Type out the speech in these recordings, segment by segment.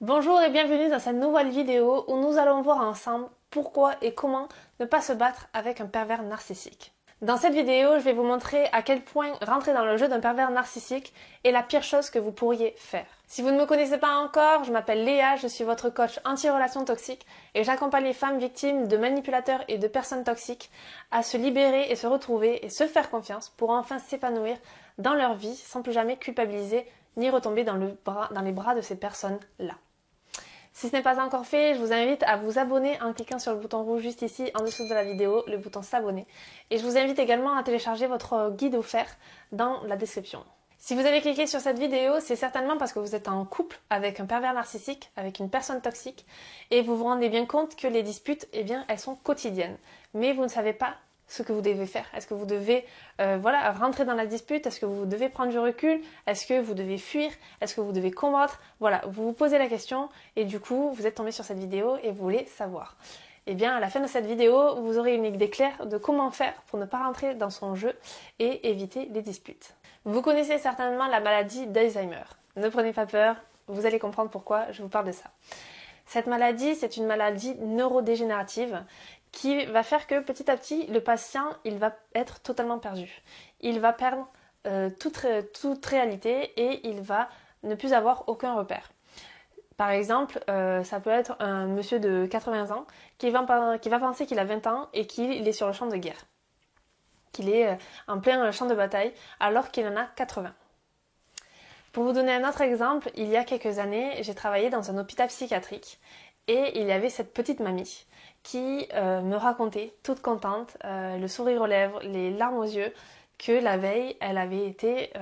Bonjour et bienvenue dans cette nouvelle vidéo où nous allons voir ensemble pourquoi et comment ne pas se battre avec un pervers narcissique. Dans cette vidéo, je vais vous montrer à quel point rentrer dans le jeu d'un pervers narcissique est la pire chose que vous pourriez faire. Si vous ne me connaissez pas encore, je m'appelle Léa, je suis votre coach anti-relations toxiques et j'accompagne les femmes victimes de manipulateurs et de personnes toxiques à se libérer et se retrouver et se faire confiance pour enfin s'épanouir dans leur vie sans plus jamais culpabiliser ni retomber dans les bras de ces personnes-là. Si ce n'est pas encore fait, je vous invite à vous abonner en cliquant sur le bouton rouge juste ici en dessous de la vidéo, le bouton s'abonner. Et je vous invite également à télécharger votre guide offert dans la description. Si vous avez cliqué sur cette vidéo, c'est certainement parce que vous êtes en couple avec un pervers narcissique, avec une personne toxique, et vous vous rendez bien compte que les disputes, eh bien, elles sont quotidiennes. Mais vous ne savez pas ce que vous devez faire. Est-ce que vous devez rentrer dans la dispute? Est-ce que vous devez prendre du recul? Est-ce que vous devez fuir? Est-ce que vous devez combattre? Voilà, vous vous posez la question et du coup, vous êtes tombé sur cette vidéo et vous voulez savoir. Eh bien, à la fin de cette vidéo, vous aurez une idée claire de comment faire pour ne pas rentrer dans son jeu et éviter les disputes. Vous connaissez certainement la maladie d'Alzheimer. Ne prenez pas peur, vous allez comprendre pourquoi je vous parle de ça. Cette maladie, c'est une maladie neurodégénérative qui va faire que petit à petit, le patient, il va être totalement perdu. Il va perdre toute réalité et il va ne plus avoir aucun repère. Par exemple, ça peut être un monsieur de 80 ans qui va penser qu'il a 20 ans et qu'il est sur le champ de guerre. Qu'il est en plein champ de bataille alors qu'il en a 80. Pour vous donner un autre exemple, il y a quelques années, j'ai travaillé dans un hôpital psychiatrique et il y avait cette petite mamie qui me racontait, toute contente, le sourire aux lèvres, les larmes aux yeux, que la veille, elle avait été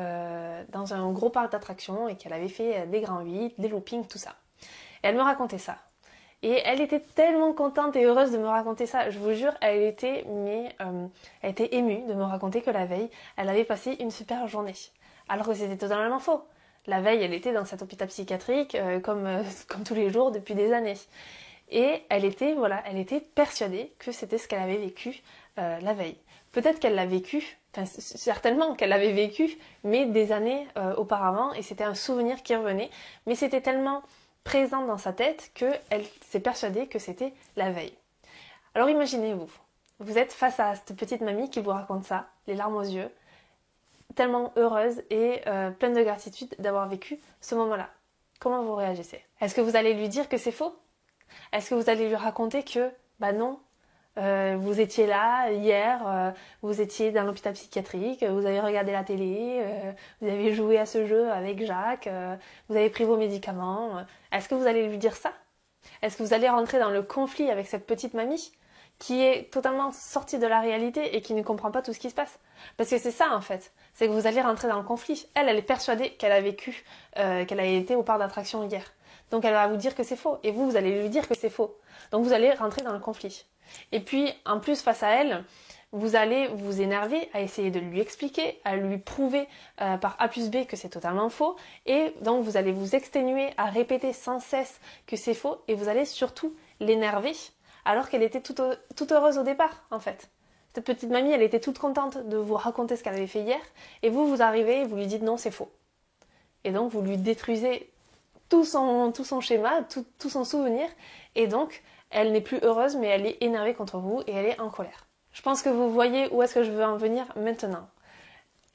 dans un gros parc d'attractions et qu'elle avait fait des grands 8, des loopings, tout ça. Et elle me racontait ça. Et elle était tellement contente et heureuse de me raconter ça. Je vous jure, elle était émue de me raconter que la veille, elle avait passé une super journée. Alors que c'était totalement faux. La veille, elle était dans cet hôpital psychiatrique comme tous les jours depuis des années. Et elle était persuadée que c'était ce qu'elle avait vécu la veille. Peut-être qu'elle l'a vécu, certainement qu'elle l'avait vécu, mais des années auparavant, et c'était un souvenir qui revenait. Mais c'était tellement présent dans sa tête qu'elle s'est persuadée que c'était la veille. Alors imaginez-vous, vous êtes face à cette petite mamie qui vous raconte ça, les larmes aux yeux, tellement heureuse et pleine de gratitude d'avoir vécu ce moment-là. Comment vous réagissez? Est-ce que vous allez lui dire que c'est faux? Est-ce que vous allez lui raconter que, bah non, vous étiez là hier, vous étiez dans l'hôpital psychiatrique, vous avez regardé la télé, vous avez joué à ce jeu avec Jacques, vous avez pris vos médicaments. Est-ce que vous allez lui dire ça? Est-ce que vous allez rentrer dans le conflit avec cette petite mamie qui est totalement sortie de la réalité et qui ne comprend pas tout ce qui se passe? Parce que c'est ça en fait, c'est que vous allez rentrer dans le conflit. Elle est persuadée qu'elle a vécu, qu'elle a été au parc d'attractions hier. Donc elle va vous dire que c'est faux. Et vous allez lui dire que c'est faux. Donc vous allez rentrer dans le conflit. Et puis, en plus, face à elle, vous allez vous énerver à essayer de lui expliquer, à lui prouver par A plus B que c'est totalement faux. Et donc vous allez vous exténuer à répéter sans cesse que c'est faux. Et vous allez surtout l'énerver alors qu'elle était toute heureuse au départ, en fait. Cette petite mamie, elle était toute contente de vous raconter ce qu'elle avait fait hier. Et vous arrivez et vous lui dites non, c'est faux. Et donc vous lui détruisez tout son schéma, tout son souvenir, et donc elle n'est plus heureuse, mais elle est énervée contre vous et elle est en colère. Je pense que vous voyez où est-ce que je veux en venir maintenant.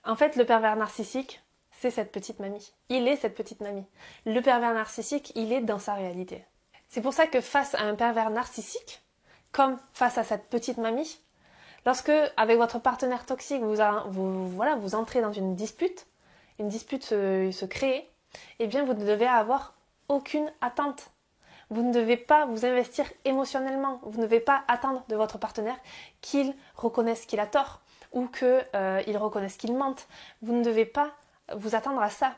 En fait, le pervers narcissique, c'est cette petite mamie. Il est cette petite mamie. Le pervers narcissique, il est dans sa réalité. C'est pour ça que face à un pervers narcissique, comme face à cette petite mamie, lorsque, avec votre partenaire toxique, vous entrez dans une dispute se crée, eh bien vous ne devez avoir aucune attente. Vous ne devez pas vous investir émotionnellement. Vous ne devez pas attendre de votre partenaire qu'il reconnaisse qu'il a tort ou qu'il reconnaisse qu'il mente. Vous ne devez pas vous attendre à ça.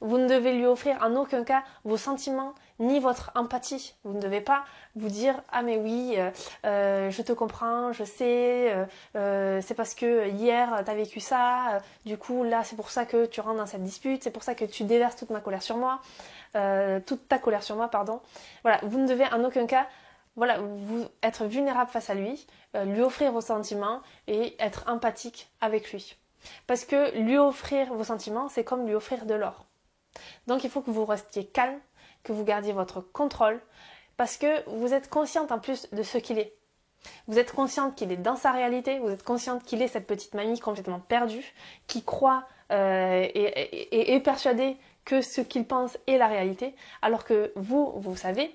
Vous ne devez lui offrir en aucun cas vos sentiments ni votre empathie. Vous ne devez pas vous dire « Ah mais oui, je te comprends, je sais, c'est parce que hier tu as vécu ça, du coup là c'est pour ça que tu rentres dans cette dispute, c'est pour ça que tu déverses toute ta colère sur moi, pardon. » Voilà, vous ne devez en aucun cas vous être vulnérable face à lui, lui offrir vos sentiments et être empathique avec lui. Parce que lui offrir vos sentiments, c'est comme lui offrir de l'or. Donc il faut que vous restiez calme, que vous gardiez votre contrôle parce que vous êtes consciente en plus de ce qu'il est. Vous êtes consciente qu'il est dans sa réalité, vous êtes consciente qu'il est cette petite mamie complètement perdue, qui croit et est persuadée que ce qu'il pense est la réalité, alors que vous savez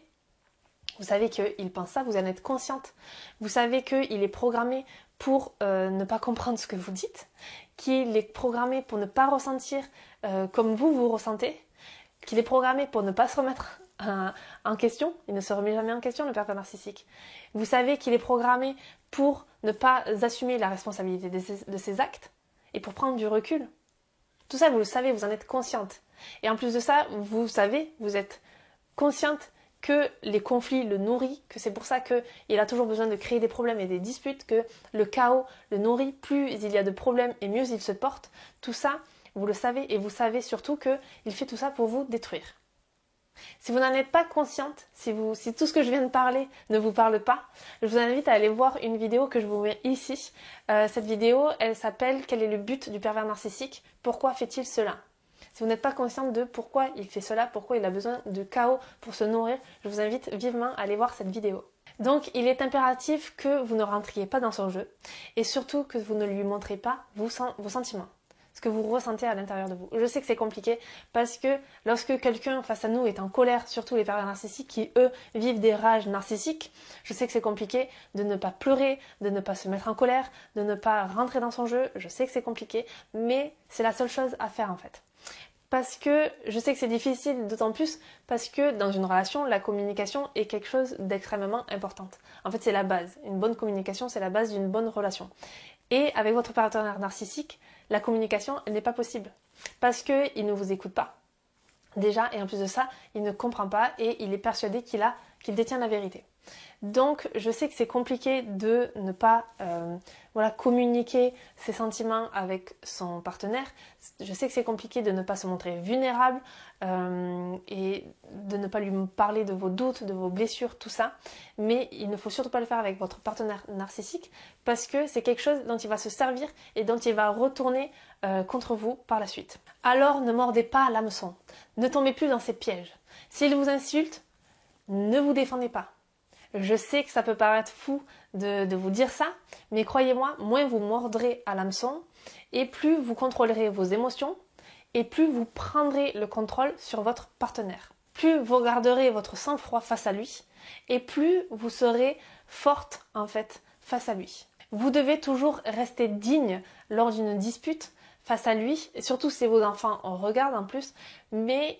qu'il pense ça, vous en êtes consciente. Vous savez qu'il est programmé pour ne pas comprendre ce que vous dites, qu'il est programmé pour ne pas ressentir comme vous ressentez, qu'il est programmé pour ne pas se remettre en question. Il ne se remet jamais en question, le pervers narcissique. Vous savez qu'il est programmé pour ne pas assumer la responsabilité de ses actes et pour prendre du recul. Tout ça, vous le savez, vous en êtes consciente. Et en plus de ça, vous savez, vous êtes consciente que les conflits le nourrissent, que c'est pour ça qu'il a toujours besoin de créer des problèmes et des disputes, que le chaos le nourrit, plus il y a de problèmes et mieux il se porte. Tout ça, vous le savez, et vous savez surtout qu'il fait tout ça pour vous détruire. Si vous n'en êtes pas consciente, si tout ce que je viens de parler ne vous parle pas, je vous invite à aller voir une vidéo que je vous mets ici. Cette vidéo, elle s'appelle « Quel est le but du pervers narcissique? Pourquoi fait-il cela ?» Si vous n'êtes pas consciente de pourquoi il fait cela, pourquoi il a besoin de chaos pour se nourrir, je vous invite vivement à aller voir cette vidéo. Donc, il est impératif que vous ne rentriez pas dans son jeu et surtout que vous ne lui montrez pas vos sentiments, ce que vous ressentez à l'intérieur de vous. Je sais que c'est compliqué parce que lorsque quelqu'un face à nous est en colère, surtout les pervers narcissiques qui, eux, vivent des rages narcissiques, je sais que c'est compliqué de ne pas pleurer, de ne pas se mettre en colère, de ne pas rentrer dans son jeu. Je sais que c'est compliqué, mais c'est la seule chose à faire en fait. Parce que je sais que c'est difficile, d'autant plus parce que dans une relation, la communication est quelque chose d'extrêmement important. En fait, c'est la base. Une bonne communication, c'est la base d'une bonne relation. Et avec votre partenaire narcissique, la communication, elle n'est pas possible. Parce qu'il ne vous écoute pas. Déjà, et en plus de ça, il ne comprend pas et il est persuadé qu'il détient la vérité. Donc, je sais que c'est compliqué de ne pas communiquer ses sentiments avec son partenaire. Je sais que c'est compliqué de ne pas se montrer vulnérable et de ne pas lui parler de vos doutes, de vos blessures, tout ça. Mais il ne faut surtout pas le faire avec votre partenaire narcissique parce que c'est quelque chose dont il va se servir et dont il va retourner contre vous par la suite. Alors, ne mordez pas à l'hameçon. Ne tombez plus dans ses pièges. S'il vous insulte, ne vous défendez pas. Je sais que ça peut paraître fou de vous dire ça, mais croyez-moi, moins vous mordrez à l'hameçon et plus vous contrôlerez vos émotions et plus vous prendrez le contrôle sur votre partenaire. Plus vous garderez votre sang-froid face à lui et plus vous serez forte en fait face à lui. Vous devez toujours rester digne lors d'une dispute face à lui, et surtout si vos enfants en regardent en plus, mais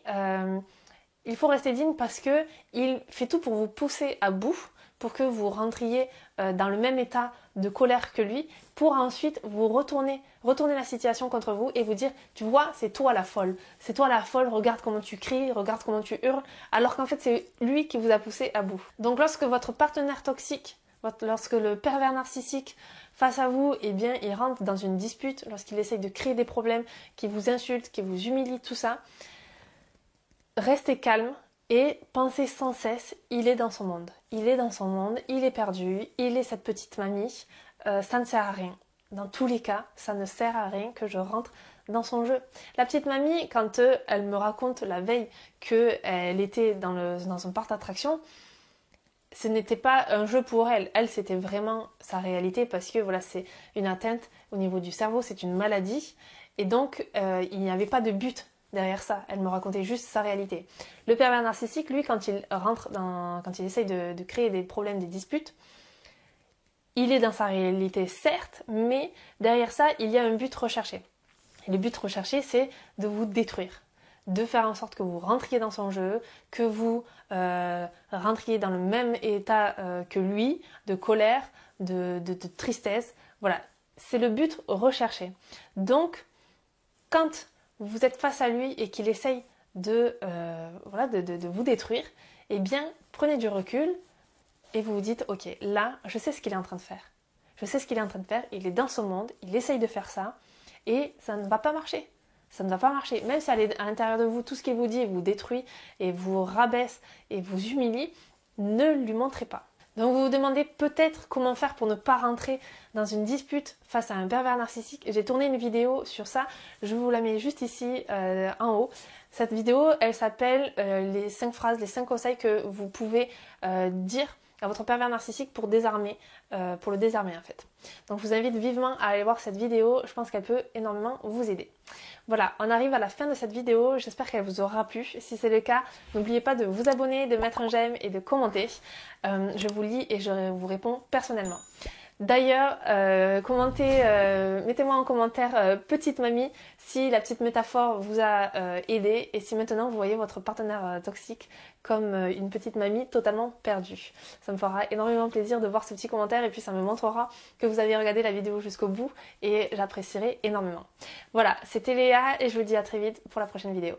il faut rester digne parce que il fait tout pour vous pousser à bout, pour que vous rentriez dans le même état de colère que lui, pour ensuite vous retourner la situation contre vous et vous dire, tu vois, c'est toi la folle, regarde comment tu cries, regarde comment tu hurles, alors qu'en fait c'est lui qui vous a poussé à bout. Donc lorsque votre partenaire toxique, lorsque le pervers narcissique face à vous, eh bien, il rentre dans une dispute, lorsqu'il essaye de créer des problèmes, qu'il vous insulte, qu'il vous humilie, tout ça, restez calme et pensez sans cesse, il est dans son monde. Il est dans son monde, il est perdu, il est cette petite mamie, ça ne sert à rien. Dans tous les cas, ça ne sert à rien que je rentre dans son jeu. La petite mamie, quand elle me raconte la veille qu'elle était dans un parc d'attractions, ce n'était pas un jeu pour elle. Elle, c'était vraiment sa réalité parce que voilà, c'est une atteinte au niveau du cerveau, c'est une maladie. Et donc, il n'y avait pas de but derrière ça. Elle me racontait juste sa réalité. Le pervers narcissique, lui, quand il essaye de créer des problèmes, des disputes, il est dans sa réalité, certes, mais derrière ça, il y a un but recherché. Et le but recherché, c'est de vous détruire. De faire en sorte que vous rentriez dans son jeu, que vous rentriez dans le même état que lui, de colère, de tristesse. Voilà, c'est le but recherché. Donc, quand vous êtes face à lui et qu'il essaye de vous détruire, eh bien, prenez du recul et vous vous dites, ok, là, je sais ce qu'il est en train de faire. Je sais ce qu'il est en train de faire, il est dans son monde, il essaye de faire ça et ça ne va pas marcher. Ça ne va pas marcher. Même si à l'intérieur de vous, tout ce qu'il vous dit vous détruit et vous rabaisse et vous humilie, ne lui montrez pas. Donc vous vous demandez peut-être comment faire pour ne pas rentrer dans une dispute face à un pervers narcissique. J'ai tourné une vidéo sur ça, je vous la mets juste ici en haut. Cette vidéo, elle s'appelle les 5 phrases, les 5 conseils que vous pouvez dire à votre pervers narcissique pour le désarmer en fait. Donc je vous invite vivement à aller voir cette vidéo, je pense qu'elle peut énormément vous aider. Voilà, on arrive à la fin de cette vidéo, j'espère qu'elle vous aura plu. Si c'est le cas, n'oubliez pas de vous abonner, de mettre un j'aime et de commenter. Je vous lis et je vous réponds personnellement. D'ailleurs, mettez-moi en commentaire petite mamie si la petite métaphore vous a aidé et si maintenant vous voyez votre partenaire toxique comme une petite mamie totalement perdue. Ça me fera énormément plaisir de voir ce petit commentaire et puis ça me montrera que vous avez regardé la vidéo jusqu'au bout et j'apprécierai énormément. Voilà, c'était Léa et je vous dis à très vite pour la prochaine vidéo.